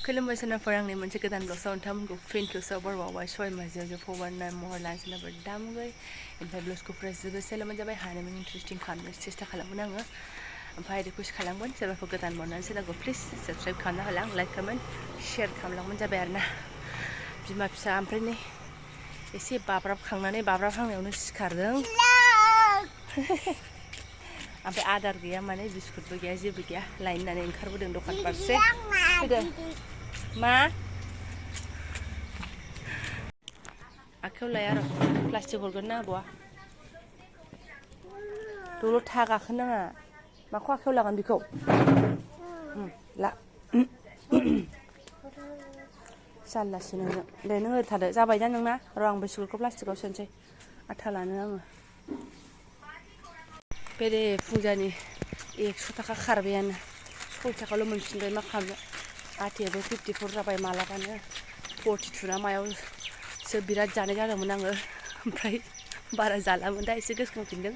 खुलुमबाय फोरोंनाय मोनसे गोदान ब्लगआव नोंथांमोनखौ फिन खेबसेबाव बरबावबाय सय माजियाव फबारनाय महर लानोबो दामगै ओमफ्राय ब्लगखौ फुरा जोबोद जाबाय हानायमानि इन्टारेस्टिं खालामनो सेस्था खालामगोन आङो ओमफ्राय रिकुवेस्ट खालामगोन सोरबाफोर गोदान मोननानै चेनेलखौ प्लिज साबस्क्राइब खालामना होलां लाइक कमेन्ट शेयार खालामलांबानो जाबाय आरोना बिमा फिसा ओमफ्राय नै एसे बाब्राबहांनायावनो सिखारदों ओमफ्राय आदार गैया माने बिस्कुटबो गैया जेबो गैया लायनानै ओंखारबोदों दखान फारसे फैदों मा आखायाव लाया र' प्लास्टिक हरगोन ना आब'आ दल' था गाखोनाङा माखौ आखायाव लागोन बेखौ ला जारलासो नोंजों दे नों ओरै थादो जाबाय ना नोंना र' आं बिस्कुटखौ प्लास्टिकआव सोनोसै आथा लानो आङो बेरे फुंजानि 100 थाखा खारबायानो 6 थाखाल' मोनफिनबाय मा खालामनो आथायाबो 54 जाबाय मालाबानो 42 ना मायावसो बिराद जानाय जादोंमोन आङो ओमफ्राय बारा जालामोन दा एसे गोसोखांफिनदों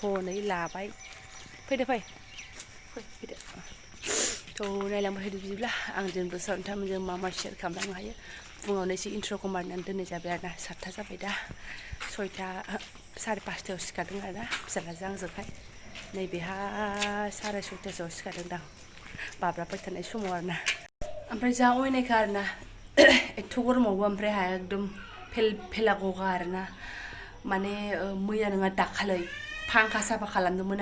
हनै लाबाय फैदो फैदो थ' नायलांबाय थादो बिदिब्ला आं दिनबो नोंथांमोनजों मा शेयार खालामलांनो हायो फुङावनो एसे इन्ट्र'खौ मारिनानै दोननाय जाबाय आरोना 7था जाबाय दा 6ता 5:30 सिखारदों आरोना फिसाज्लाजों आंजोंहाय नैबेहा 6:30 सिखारदों बाब्राबबाय थानाय समाव आरोना ओमफ्राय जा अयनायखा आरोना एथ' गरमावबो ओमफ्राय हाया एकदम फेला गगा आरोना माने मैया नङा दाखालै फांखा साफा खालामदोंमोन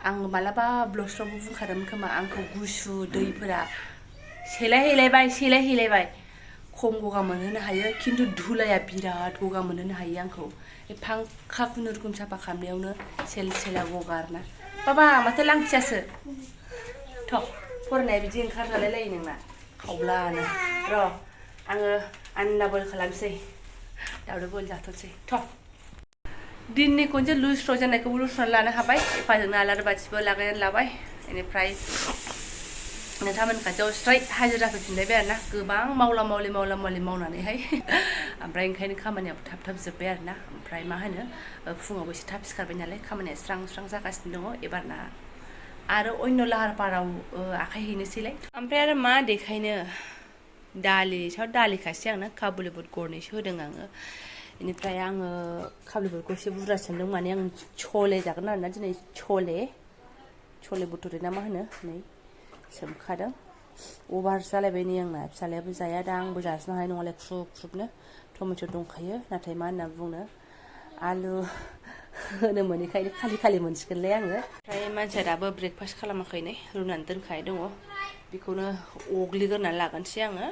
आङो मालाबा ब्लग्सफ्रावबो बुंखादोंमोन खोमा आंखौ गुसु दैफोरा सेलायहैलायबाय खम गगा मोनहोनो हायो खिन्थु धुलाया बिराद गगा मोनहोनो हायो आंखौ फांखा खुनुरुखुम साफा खालामनायावनो सेला गगा आरोना बाबा माथो लांथियासो थ' फरायनाया बिदि ओंखारनालाय लायो नोंना खावब्लानो र' आङो आन्ना बयल खालामसै दावदै बयल जाथ'सै थ' दिननि खनसे लुस्र' जानायखौबो लुस्र'नानै लानो हाबाय एफाजोंनो आलारि बाथिबो लागायनानै लाबाय बेनिफ्राय नोंथांमोन खाथियाव स्ट्राइट हाजिर जाफैफिनलायबाय आरोना गोबां मावला मावलि मावनानैहाय ओमफ्राय ओंखायनो खामानियाबो थाब जोब्बाय आरोना ओमफ्राय मा होनो फुङावबो एसे थाब सिखारबाय नालाय खामानिया स्रां जागासिनो दङ एबारना आरो अन्य लाहार फाहाराव आखाइ हैनोसैलाय ओमफ्राय आरो मा देखायनो दालिखासै आंना काबुलि बुट गरनैसो होदों आङो बेनिफ्राय आङो काबुलि बुटखौ एसे बुरजा सोमदों माने आं छोले जागोन आरोना दिनै छोले बुटुरे ना मा होनो नै सोमखादों अभार जालायबाय नै आंना फिसालायाबो जाया दा आंबो जाजोबनो हानाय नङालाय ख्रुबनो टमेट' दंखायो नाथाय मा होनना बुंनो आलु होनो मोनैखायनो खालि मोनसिगोनलाय आङो ओमफ्राय मानसिया दाबो ब्रेकफास्ट खालामाखै नै रुनानै दोनखानाय दङ बेखौनो अग्लिग्रोनानै लागोनसै आङो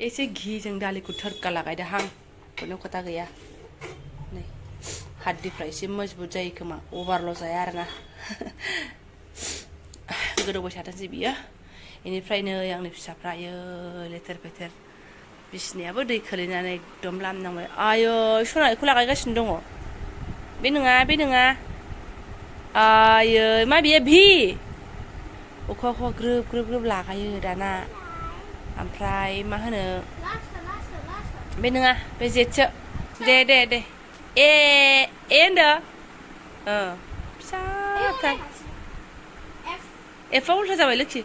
एसे घिजों दालिखौ थोरका लागायदोहां खुनु खोथा गैया नै हाद्दिफ्रा एसे मजबुत जायो खोमा अभारल' जाया आरोना गोदौबाय थाथोंसै बियो बेनिफ्राय नै आंनि फिसाफ्रा आयो लेथेर फेथेर बिसिनायाबो दै खोलैनानै एकदम लामनांबाय आयै सना बेखौ लागायगासिनो दङ बे नङा आयै मा बियो भि अखा ग्रोब लागायो दाना ओमफ्राय मा होनो बे नङा बे जेथसो दे ए होनदो फिसाथार एफा उल्था जाबाय लोखि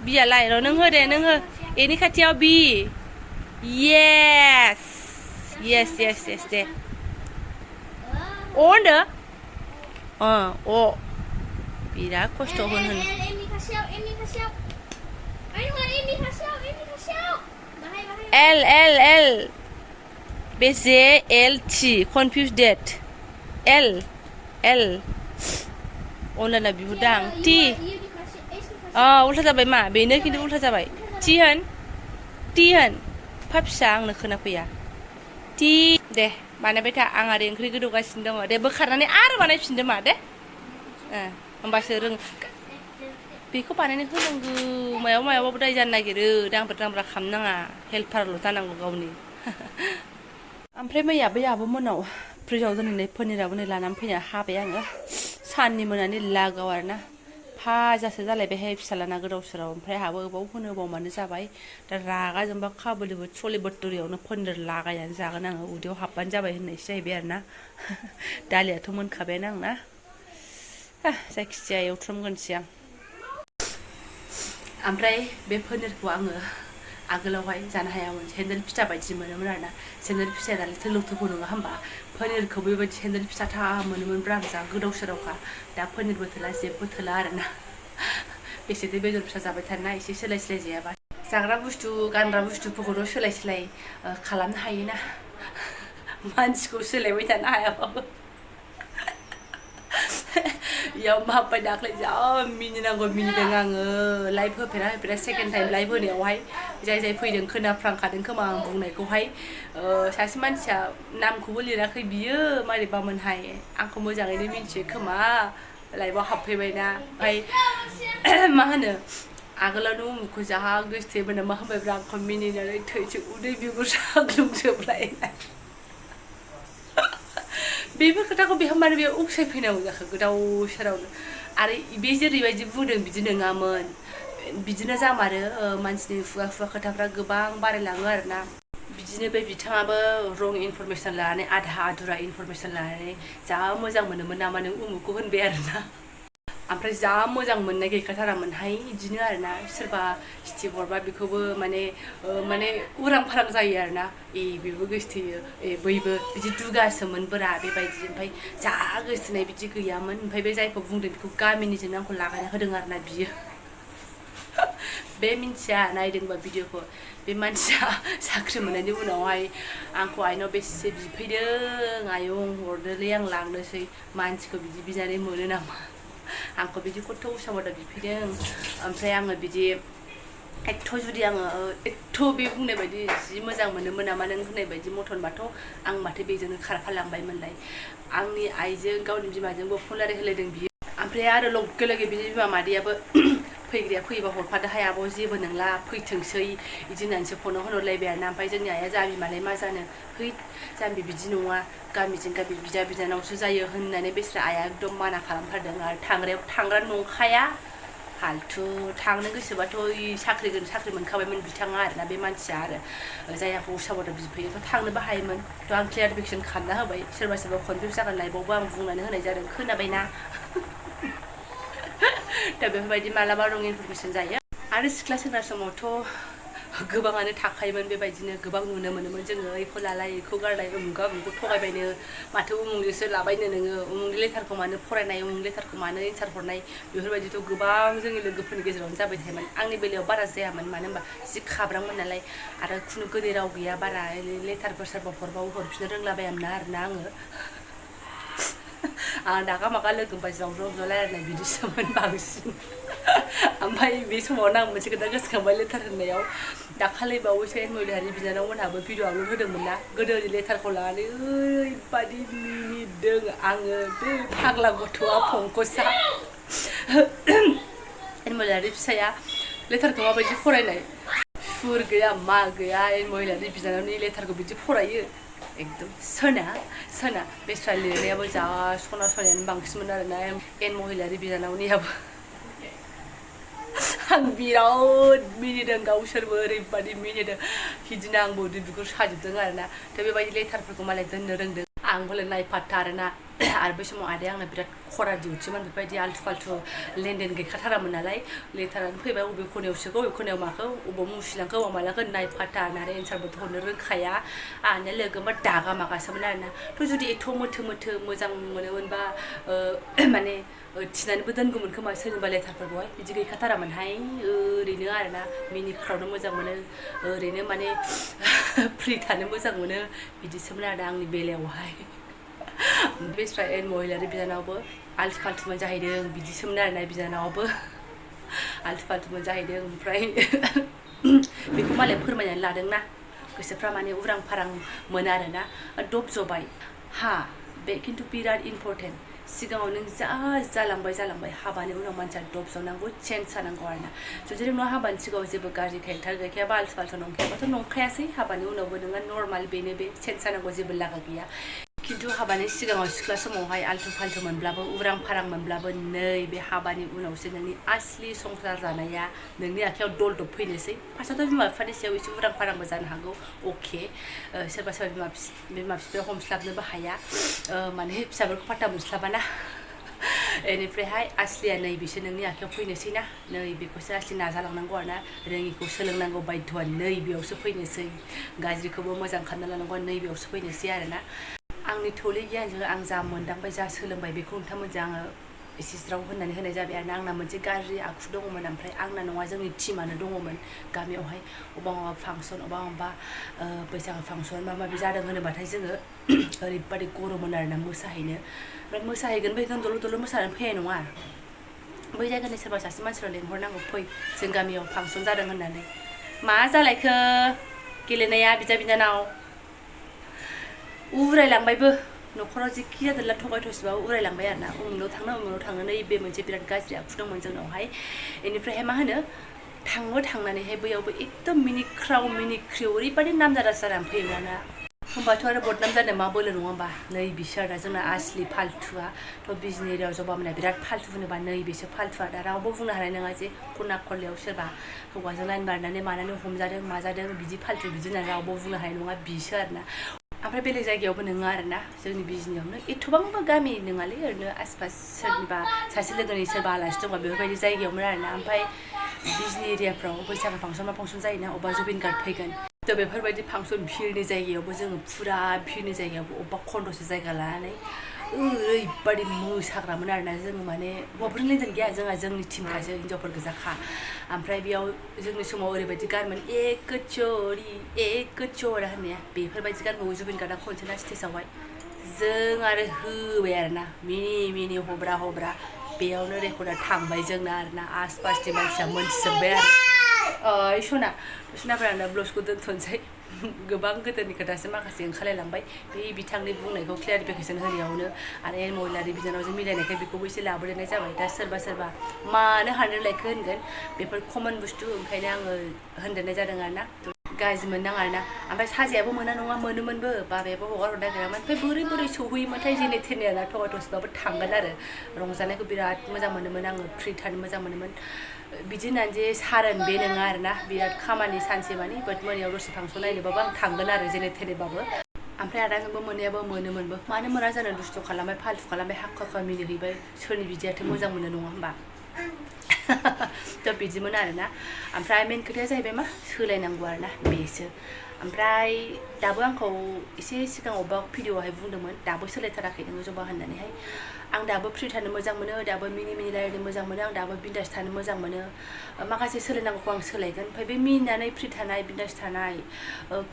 बियालाय र' नों हो एनि खाथियाव बि येस दे अ होनदो अ बिराद खस्थ' होन एल बे JLT कनफिउज डेट एल अनलाइना बिहरदां टि उल्था जाबाय मा बेनो खिन्थु उल्था जाबाय टि होन फा फिसा आंनो खोनाफैया टि दे बानायबाय था आं आरो ओंख्रि गोदौगासिनो दङ दे बोखारनानै आरो बानायफिनदो मा दे होमबासो बेखौ बानायनो होनांगौ मायावबाबो दाय जानो नागिरो दांब्रा खालामनाङा हेल्पारल' जानांगौ गावनि ओमफ्राय मैयाबो आब'मोनाव फ्रिजाव दोनहैनाय पनिराबो नै लानानै फैना हाबाय आङो साननि मोनानि लागाव आरोना फाजासो जालायबायहाय फिसालाना गोदाव सोराव ओमफ्राय आहाबो अबाव मानो जाबाय दा रागा जोंबा काबुलिबो छोले बुटुरेयावनो पनिर लागायनानै जागोन आङो उदैयाव हाबबानो जाबाय होननायसो जाहैबाय आरोना दालियाथ' मोनखाबायानो आंना जायखिजाया एवथ्रमगोनसै आं ओमफ्राय बे पनिरखौ आङो आगोलावहाय जानो हायामोन सेन्देल फिथा बायदि मोनोमोन आरोना सेन्देल फिथाया दालाय थोलौ थोफौ नङा होमबा पनिरखौ बेबायदि सेन्देल फिसाथा मोनोमोनब्रा आं जा गोदाव सोरावखा दा पनिरबो थोला जेबो थोला आरोना बेसेथो बेदर फिसा जाबाय थाना एसे सोलाय सोलाय जायाबा जाग्रा बुस्थु गानग्रा बुस्थुफोरखौथ' सोलाय सोलाय खालामनो हायोना मानसिखौ सोलायबाय थानो हायाबाबो याव माबाय दाख्लै जा मिनिनांगौ मिनिदों आङो लाइभ होफेरा सेकेन्ड टाइम लाइभ होनायावहाय जाय फैदों खोनाफ्रांखादों खोमा आं बुंनायखौहाय सासे मानसिया नामखौबो लिराखै बियो मारैबामोनहाय आंखौ मोजाङैनो मिन्थियो खोमा लाइभआव हाबफैबायना ओमफ्राय मा होनो आगोलावनो उमुखौ जाहा गोसोथोयोमोन नामा होनबायब्रा आंखौ मिनिनानै थैसो उदै बिगुर साग्लुंजोबलायनाय बेफोर खोथाखौ बेहा मानो बे उकसायफैनांगौ जाखो गोदाव सोरावनो आरो बे जेरैबायदि बुंदों बिदि नङामोन बिदिनो जामारो मानसिनि खुगा खोथाफ्रा गोबां बारायलाङो आरोना बिदिनो बे बिथाङाबो रं इनफरमेसन लानानै आधा आधुरा इनफरमेसन लानानै जा मोजां मोनोमोन नामा नों उमुखौ होनबाय आरोना ओमफ्राय जा मोजां मोननाय गैखाथारामोनहाय बिदिनो आरोना सोरबा सिटि हरबा बेखौबो माने उरां फारां जायो आरोना बेबो गोसोथोयो बैबो बिदि दुगासोमोनबोरा बेबायदि ओमफ्राय जा गोसोथोनाय बिदि गैयामोन ओमफ्राय बे जायखौ बुंदों बेखौ गामिनिजोंनो आंखौ लागायना होदों आरोना बियो बे मिन्थिया नायदोंबा भिडिअखौ बे मानसिया साख्रि मोननायनि उनावहाय आंखौ आइनाव बेसे बिफैदों आयं हरदोलै आं लांनोसै मानसिखौ बिदि बिनानै मोनो नामा आंखौ बिदि खथ' उसाबादा बिफैदों ओमफ्राय आङो बिदि एथ' जुदि आङो एथ' बे बुंनाय बायदि जि मोजां मोनोमोन नामा नों होननाय बायदि मटनबाथ' आं माथो बेजोंनो खारफालांबायमोनलाय आंनि आइजों गावनि बिमाजोंबो फन रायलायहोलायदों बियो ओमफ्राय आरो लगे लगे बिनि बिमा मादैयाबो फैग्राया फैयोबा हरफादो हाय आब' जेबो नंला फैथोंसै बिदि होननानैसो फनाव होनहरलायबाय आरोना ओमफ्राय जोंनि आइया जाम्बि मालाय मा जानो है जाम्बि बिदि नङा गामिजों गामि बिदा बिनानावसो जायो होननानै बेस्रा आइया एकदम माना खालामथारदों आरो थांग्रा नंखाया फाल्थु थांनो गोसोबाथ' साख्रि मोनखाबायमोन बिथाङा आरोना बे मानसिया आरो जाय आंखौ उसाबादा बिफैयोथ' थांनोबो हायोमोन थ' आं क्लियारिफिकेसन खालामना होबाय सोरबा कनफिउस जागोन लाइभआवबो आं बुंनानै होनाय जादों खोनाबायना दा बेफोरबायदि मालाबा रं इनफरमेसन जायो आरो सिख्ला सेंग्रा समावथ' गोबाङानो थाखायोमोन बेबायदिनो गोबां नुनो मोनोमोन जोङो बेखौ लालाय बेखौ गारलाय उमुगा उमुखौ थगायबायनो माथो उमुंजोंसो लाबायनो नोङो उमुंनि लेटारखौ मानो फरायनाय उमुंनि लेटारखौ मानो एन्सार हरनाय बेफोरबायदिथ' गोबां जोंनि लोगोफोरनि गेजेरावनो जाबाय थायोमोन आंनि बेलायाव बारा जायामोन मानो होनबा जि खाब्रांमोन नालाय आरो खुनु गोदै राव गैया बारा लेटारफोर सोरबा हरबाबो हरफिननो रोंलाबायामोन आरोना आङो आं दागा मागा लोगो होनबा ज्राव ज्राव रायलायनाय बिदिसोमोन बांसिन ओमफ्राय बे समावनो आं मोनसे खोथा गोसोखांबाय लेटार होननायाव दाखालि बावैसो महलारि बिनानाव मोनहाबो भिडिअ आपल'ड होदोंमोन ना गोदोनि लेटारखौ लानानै ओरैबादि मिनिदों आङो बे फाग्ला गथ'आ फंकसा महलारि फिसाया लेटारखौ माबायदि फरायनाय सुर गैया मा गैया महलारि बिनानावनि लेटारखौ बिदि फरायो एकदम सोना बेस्रा लिरनायाबो जा सनायानो बांसिनमोन आरोना एन महिलारि बिनानावनियाबो आं बिराद मिनिदों गावसोरबो ओरैबादि मिनिदों बिदिनो आंबो उदै बिगुर साजोबदों आरोना थ' बेबायदि लेटारफोरखौ मालाय दोननो रोंदों आंबोलाय नायफाथ्था आरोना आरो बे समाव आदाया आंना बिराद खरा डिउटिमोन बेबायदि आल्थु फाल्थु लेनदेन गैखाथारामोन नालाय लेटारानो फैबाय बबे खनायाव सोखौ बबे खनायाव माखौ बबाव मुसिलांखौ बबाव मालांखौ नायफाथ्था होननानै एन्सारबोथ' हरनो रोंखाया आंनिया लोगोबा दागा मागासोमोन आरोना थ' जुदि एथ' मोथो मोजां मोनोमोनबा माने थिनानैबो दोनगौमोन खोमा सोरनिबा लेटारफोरखौहाय बिदि गैखाथारामोनहाय ओरैनो आरोना मिनिख्रावनो मोजां मोनो ओरैनो माने फ्रि थानो मोजां मोनो बिदिसोमोन आरो आंनि बेलायावहाय बेस्रा एन महिलारि बिनानावबो आल्थु फाल्थुमोन जाहैदों बिदिसोमोन आरोना बिनानावाबो आल्थु फाल्थुमोन जाहैदों ओमफ्राय बेखौ मालाय फोरमायनानै लादोंना गोसोफ्रा माने उरां फारां मोनो आरोना दब जबाय बे खिन्थु बिराद इम्परटेन्ट सिगाङाव नों जालांबाय हाबानि उनाव मानसिया दब जनांगौ चेन्ज जानांगौ आरोना जुदि नोंनाव हाबानि सिगाङाव जेबो गाज्रि केरेक्टार गैखायाबा आल्थु फाल्थु नंखायाबाथ' नंखायासै हाबानि उनावबो नोंहा नर्माल बेनो बे चेन्ज जानांगौ जेबो लागा गैया खिन्थु हाबानि सिगाङाव सिख्ला समावहाय आल्थु फाल्थु मोनब्लाबो उरां फारां मोनब्लाबो नै बे हाबानि उनावसो नोंनि आसलि संसार जानाया नोंनि आखायाव दलदब फैनोसै फार्स्टआवथ' बिमा बिफानि सायाव एसे उरां फारांबो जानो हागौ अके सोरबा बिमा बिफाया हमस्लाबनोबो हाया माने फिसाफोरखौ फाट्टा मोनस्लाबाना बेनिफ्रायहाय आसलिया नै बिसोर नोंनि आखायाव फैनोसै ना नै बेखौसो आसलि नाजालांनांगौ आरोना रोङिखौ सोलोंनांगौ बायध'आ नै बेयावसो फैनोसै गाज्रिखौबो मोजां खालामना लानांगौ नै बेयावसो फैनोसै आरोना आंनि थौले गियानजों आं जा मोनदांबाय जा सोलोंबाय बेखौ नोंथांमोनजों आङो एसे ज्राव होननानै होनाय जाबाय आरोना आंना मोनसे गाज्रि आखु दङमोन ओमफ्राय आंना नङा जोंनि टिमानो दङमोन गामियावहाय अबा माबा फांसन अबा माबा बैसागु फांसन माबा माबि जादों होनोबाथाय जोङो ओरैबादि गरममोन आरोना मोसाहैनो ओमफ्राय मोसाहैगोन फैगोन दल' दल' मोसानानै फैनाय नङा बै जायगानि सोरबा सासे मानसिफ्रा लेंहरनांगौ फै जों गामियाव फांसन जादों होननानै मा जालायखो गेलेनाया बिदा बिनानाव उरायलांबायबो न'खराव जिखि जादोंला थगाय थसिबाबो उरायलांबाय आरोना उमुनाव थांनो नै बे मोनसे बिराद गाज्रि आखु दंमोन जोंनावहाय बेनिफ्रायहाय मा होनो थांनानैहाय बैयावबो एकदम मिनिख्रिव ओरैबादि नामजादा जानानै फैयोमोन ना होमबाथ' आरो बदनाम जानो मा बोलो नङा होमबा नै बिसोर दा जोंना आसलि फाल्थुआ थ' बिजनि एरियायाव जबामोना बिराद फाल्थु होनोबा नै बिसोर फाल्थुआ दा रावबो बुंनो हानाय नङा जे खना खनलायाव सोरबा हौवाजों लाइन बारनानै मानानै हमजादों माजादों बिदि फाल्थु बिदि होननानै रावबो बुंनो हानाय नङा बिसो आरोना ओमफ्राय बेलेग जायगायावबो नङा आरोना जोंनि बिजनियावनो एथ'बांबो गामि नङालै ओरैनो आसपास सोरनिबा सासे लोगोनि सोरबा आलासि दंबा बेफोरबायदि जायगायावमोन आरोना ओमफ्राय बिजनि एरियाफ्राव बैसागु फांसन जायोना अबा जुबिन गार्ड फैगोन थ' बेफोरबायदि फांसन भिरनि जायगायावबो जोङो फुरा भिरनि जायगायावबो अबेबा खन्द'से जायगा लानानै ओरैबादि मोसाग्रामोन आरोना जोङो माने हौवाफोरनि लेनदेन गैया जोंनि टिमखासो हिनजावफोर गोजाखा ओमफ्राय बेयाव जोंनि समाव ओरैबायदि गानमोन एक चोरा होननाया बेफोरबायदि गानखौ जुबिन गार्डआ खनसेना स्टेजावहाय जों आरो होबाय आरोना मिनि हब्रा बेयावनो रेकर्डआ थांबाय जोंना आरोना आसपासनि मानसिया मोनथिजोब्बाय आरो सनाफोरा आंना ब्लाउसखौ दोनथ'नोसै गोबां गोदोनि खोथासो माखासे ओंखारलायलांबाय बे बिथांनि बुंनायखौ क्लियारिफिकेसन होनायावनो आरो महिलारि बिनानावजों मिलायनायखाय बेखौबो एसे लाबोदेरनाय जाबाय दा सोरबा मानो हानद्रेद होनगोन बेफोर कमन बुस्थु ओंखायनो आङो होनदेरनाय जादों आरोना गाज्रि मोननाङा आरोना ओमफ्राय साजायाबो मोना नङा मोनोमोनबो बाबायाबो हगार हरनो नागिरामोन ओमफ्राय बोरै सौहैयोमोनथाय जेने थेने आरोना थगाय थसिबाबो थांगोन आरो रंजानायखौ बिराद मोजां मोनोमोन आङो फ्रि थानो मोजां मोनोमोन बिदि होननानै जे सारोन बे नङा आरोना बिराद खामानि सानसे मानि बाट मोनायाव दसे फांसन नायनोबाबो आं थांगोन आरो जेने थेनेबाबो ओमफ्राय आदाजोंबो मोननायाबो मोनोमोनबो मानो मोना जानो दुस्थ' खालामबाय फाल्थु खालामबाय हाखा मिनिहैबाय सोरनि बिदियाथ' मोजां मोनो नङा होमबा थ' बिदिमोन आरोना ओमफ्राय मेन खोथाया जाहैबाय मा सोलायनांगौ आरोना बेसो ओमफ्राय दाबो आंखौ एसे सिगाङाव बा भिडिअआवहाय बुंदोंमोन दाबो सोलायथाराखै नोङो जबा होननानैहाय आं दाबो फ्रि थानो मोजां मोनो दाबो मिनि रायलायनो मोजां मोनो आं दाबो बिन्दास थानो मोजां मोनो माखासे सोलायनांगौखौ आं सोलायगोन ओमफ्राय बे मिनिनानै फ्रि थानाय बिन्दास थानाय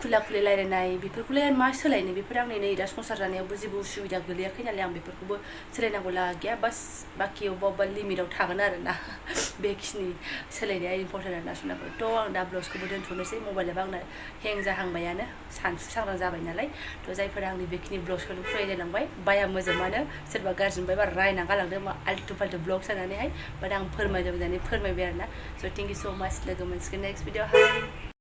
खुला रायलायनाय बेफोरखौलाय मा सोलायनो बेफोर आंनि नै दा संसार जानायावबो जेबो उसुबिदा गोलैयाखै नालाय आं बेफोरखौबो सोलायनांगौ लागा गैया बास बाखि अबेबा लिमिटाव थागोन आरोना बेखिनि सोलायनाया इम्परटेन्ट आरोना सनाफोर थ' आं दा ब्लाउसखौबो दोनथ'नोसै मबाइलाबो आंना हें जाहांबायानो सानसु सांग्रां जाबाय नालाय थ' जायफोरा आंनि बेखिनि ब्लाउसखौनो फरायलायलांबाय बाया मोजां मोनो सोरबा गाज्रि मोनबाय बा रायना गालांदों मा आल्टु फाल्टु ब्लग जानानैहाय बाट आं फोरमायबाय आरोना स' थेंक इउ स' माच लोगो मोनसिगोन नेक्स्ट भिडिअ